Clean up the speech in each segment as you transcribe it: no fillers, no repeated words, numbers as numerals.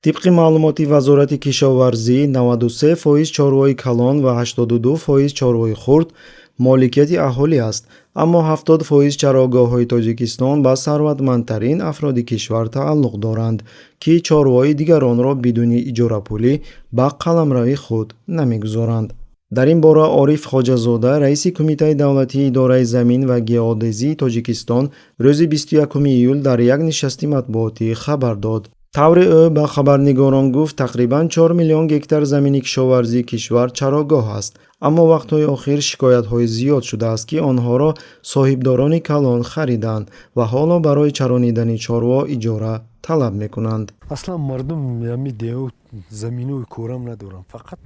طبق معلومات وزارت کشاورزی 93% چارواهای کلان و 82% چارواهای خرد مالکیت اهالی است، اما 70% چراگاه‌های تاجیکستان به ثروتمندترین افراد کشور تعلق دارند که چارواهای دیگران را بدون اجاره پولی به قلمروی خود نمیگذارند. در این باره عارف خواجه‌زاده رئیس کمیته دولتی اداره زمین و گئودزی تاجیکستان روز 21 ایول در یک نشست مطبوعاتی خبر داد. طور او به خبرنگاران گفت تقریباً 4 میلیون گکتار زمین کشاورزی کشور چراگاه است، اما وقتهای آخر شکایت‌های زیاد شده است که آنها را صاحبداران کلان خریدند و حالا برای چرانیدن چاروا اجاره طلب می‌کنند. اصلا مردم یمی دیو زمینو کورم ندارن، فقط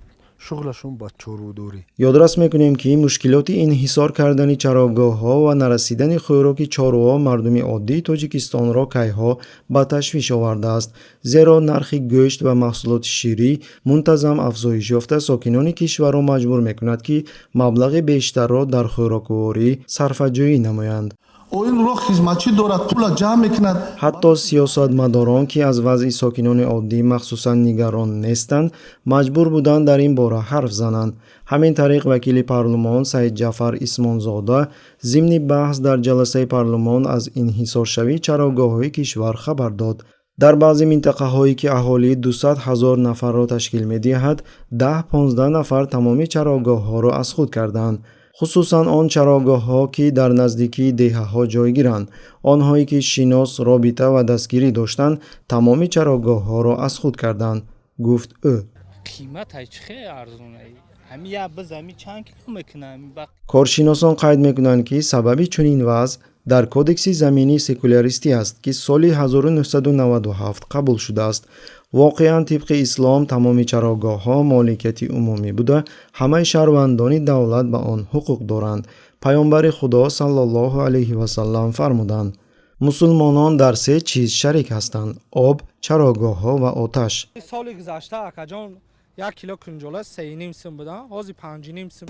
شغلشون با چاروداری. یادداشت میکنیم که مشکلات انحصار کردن چراگاه‌ها و نرسیدن خوراک چاروا مردم عادی تاجیکستان را کیها به تشویش آورده است، زیرا نرخ گوشت و محصولات شیری منتظم افزایش یافته ساکنان کشور را مجبور میکند که مبلغ بیشتر را در خوراکواری صرفه‌جویی نمایند. اوین رو خدمتچی دارد پول جمع میکند. حتی سیاستمداران که از وضع ساکنان عادی مخصوصا نگران نیستند مجبور بودند در این باره حرف زنند. همین طریق وکیل پارلمان سعید جعفر اسمانزاده ضمن بحث در جلسه پارلمان از انحصارشوی چراگاه‌های کشور خبر داد. در بعضی منطقه هایی که اهالی 200,000 نفر را تشکیل می دهد 10-15 نفر تمامی چراگاه ها را از خود کردند، خصوصا آن چراگاه ها که در نزدیکی دهه ها جای گیرند. آنهایی که شناس، رابطه و دستگیری داشتند تمامی چراگاه ها را از خود کردند، گفت او. قیمت خیلی ارزونه، همین به زمین چند کیلو میکنه. کارشناسان قید میکنند که سبب چنین وضع در کودکس زمینی سکولاریستی است که سال 1997 قبول شده است. واقعا طبق اسلام تمام چراگاه ها مالکیت عمومی بوده، همه شهروندان دولت به آن حقوق دارند. پیامبر خدا صلی الله علیه و سلم فرمودند مسلمانان در 3 چیز شریک هستند: آب، چراگاه ها و آتش. سال گذشته اکاجان 1 کیلو کنجاله 3.5 سم بوده، حاضر 5.5 سم.